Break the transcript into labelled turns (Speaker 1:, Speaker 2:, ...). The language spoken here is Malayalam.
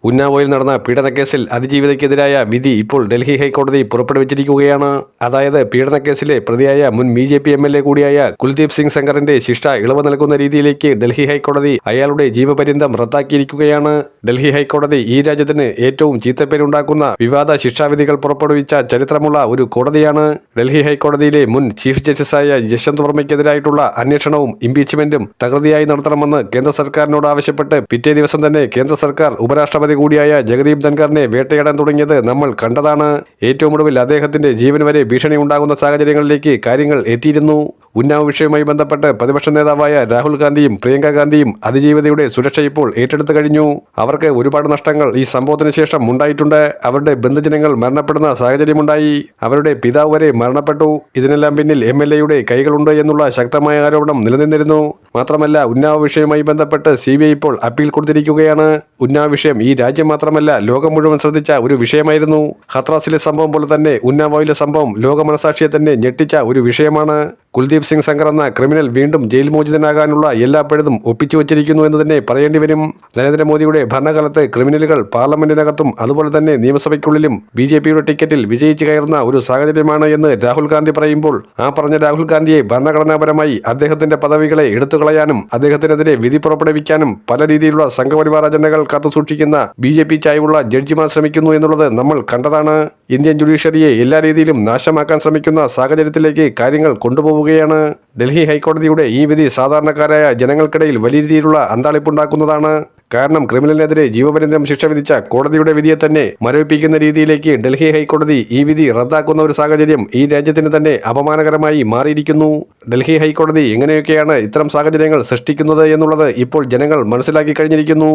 Speaker 1: ഉന്നാവോയിൽ നടന്ന പീഡനക്കേസിൽ അതിജീവിതയ്ക്കെതിരായ വിധി ഇപ്പോൾ ഡൽഹി ഹൈക്കോടതി പുറപ്പെടുവിച്ചിരിക്കുകയാണ്. അതായത് പീഡനക്കേസിലെ പ്രതിയായ മുൻ BJP MLA കൂടിയായ കുൽദീപ് സിംഗ് സെംഗറിന്റെ ശിക്ഷ ഇളവ് നൽകുന്ന രീതിയിലേക്ക് ഡൽഹി ഹൈക്കോടതി അയാളുടെ ജീവപര്യന്തം റദ്ദാക്കിയിരിക്കുകയാണ്. ഡൽഹി ഹൈക്കോടതി ഈ രാജ്യത്തിന് ഏറ്റവും ചീത്തപ്പേരുണ്ടാക്കുന്ന വിവാദ ശിക്ഷാവിധികൾ പുറപ്പെടുവിച്ച ചരിത്രമുള്ള ഒരു കോടതിയാണ്. ഡൽഹി ഹൈക്കോടതിയിലെ മുൻ ചീഫ് ജസ്റ്റിസായ യശ്വന്ത് വർമ്മയ്ക്കെതിരായിട്ടുള്ള അന്വേഷണവും ഇംപീച്ച്മെന്റും തകൃതിയായി നടത്തണമെന്ന് കേന്ദ്ര സർക്കാരിനോട് ആവശ്യപ്പെട്ട് പിറ്റേ ദിവസം തന്നെ കേന്ദ്ര സർക്കാർ ഉപരാഷ്ട്രപതി കൂടിയായ ജഗദീപ് ധൻഖറിനെ വേട്ടയാടാൻ തുടങ്ങിയത് നമ്മൾ കണ്ടതാണ്. ഏറ്റവും ഒടുവിൽ അദ്ദേഹത്തിന്റെ ജീവന് വരെ ഭീഷണി ഉണ്ടാകുന്ന സാഹചര്യങ്ങളിലേക്ക് കാര്യങ്ങൾ എത്തിയിരുന്നു. ഉന്നാവ് വിഷയവുമായി ബന്ധപ്പെട്ട് പ്രതിപക്ഷ നേതാവായ രാഹുൽ ഗാന്ധിയും പ്രിയങ്ക ഗാന്ധിയും അതിജീവിതയുടെ സുരക്ഷ ഇപ്പോൾ ഏറ്റെടുത്തു കഴിഞ്ഞു. അവർക്ക് ഒരുപാട് നഷ്ടങ്ങൾ ഈ സംഭവത്തിന് ശേഷം ഉണ്ടായിട്ടുണ്ട്. അവരുടെ ബന്ധുജനങ്ങൾ മരണപ്പെടുന്ന സാഹചര്യമുണ്ടായി. അവരുടെ പിതാവ് വരെ മരണപ്പെട്ടു. ഇതിനെല്ലാം പിന്നിൽ MLA-യുടെ കൈകളുണ്ട് എന്നുള്ള ശക്തമായ ആരോപണം നിലനിന്നിരുന്നു. മാത്രമല്ല ഉന്നാവ് വിഷയവുമായി ബന്ധപ്പെട്ട് CBI ഇപ്പോൾ അപ്പീൽ കൊടുത്തിരിക്കുകയാണ്. ഉന്നാവ് വിഷയം ഈ രാജ്യം മാത്രമല്ല ലോകം മുഴുവൻ ശ്രദ്ധിച്ച ഒരു വിഷയമായിരുന്നു. ഹത്രാസിലെ സംഭവം പോലെ തന്നെ ഉന്നാവോയിലെ സംഭവം ലോക മനസാക്ഷിയെ തന്നെ ഞെട്ടിച്ച ഒരു വിഷയമാണ്. കുൽദീപ് സിംഗ് സെംഗർ എന്ന ക്രിമിനൽ വീണ്ടും ജയിൽ മോചിതനാകാനുള്ള എല്ലാ പഴുതും ഒപ്പിച്ചു വച്ചിരിക്കുന്നു എന്ന് തന്നെ പറയേണ്ടി വരും. നരേന്ദ്രമോദിയുടെ ഭരണകാലത്ത് ക്രിമിനലുകൾ പാർലമെന്റിനകത്തും അതുപോലെ തന്നെ നിയമസഭയ്ക്കുള്ളിലും BJP-യുടെ ടിക്കറ്റിൽ വിജയിച്ചു കയറുന്ന ഒരു സാഹചര്യമാണ് എന്ന് രാഹുൽ ഗാന്ധി പറയുമ്പോൾ ആ പറഞ്ഞ രാഹുൽ ഗാന്ധിയെ ഭരണഘടനാപരമായി അദ്ദേഹത്തിന്റെ പദവികളെ എടുത്തുകളയാനും അദ്ദേഹത്തിനെതിരെ വിധി പുറപ്പെടുവിക്കാനും പല രീതിയിലുള്ള സംഘപരിവാർ അജണ്ടകൾ കാത്തുസൂക്ഷിക്കുന്ന BJP ചായ്വുള്ള ജഡ്ജിമാർ ശ്രമിക്കുന്നു എന്നുള്ളത് നമ്മൾ കണ്ടതാണ്. ഇന്ത്യൻ ജുഡീഷ്യറിയെ എല്ലാ രീതിയിലും നാശമാക്കാൻ ശ്രമിക്കുന്ന സാഹചര്യത്തിലേക്ക് കാര്യങ്ങൾ കൊണ്ടുപോവുകയാണ്. ഡൽഹി ഹൈക്കോടതിയുടെ ഈ വിധി സാധാരണക്കാരായ ജനങ്ങൾക്കിടയിൽ വലിയ രീതിയിലുള്ള അന്താളിപ്പുണ്ടാക്കുന്നതാണ്. കാരണം ക്രിമിനലിനെതിരെ ജീവപര്യന്തം ശിക്ഷ വിധിച്ച കോടതിയുടെ വിധിയെ തന്നെ മരവിപ്പിക്കുന്ന രീതിയിലേക്ക് ഡൽഹി ഹൈക്കോടതി ഈ വിധി റദ്ദാക്കുന്ന ഒരു സാഹചര്യം ഈ രാജ്യത്തിന് തന്നെ അപമാനകരമായി മാറിയിരിക്കുന്നു. ഡൽഹി ഹൈക്കോടതി എങ്ങനെയൊക്കെയാണ് ഇത്തരം സാഹചര്യങ്ങൾ സൃഷ്ടിക്കുന്നത് എന്നുള്ളത് ഇപ്പോൾ ജനങ്ങൾ മനസ്സിലാക്കി കഴിഞ്ഞിരിക്കുന്നു.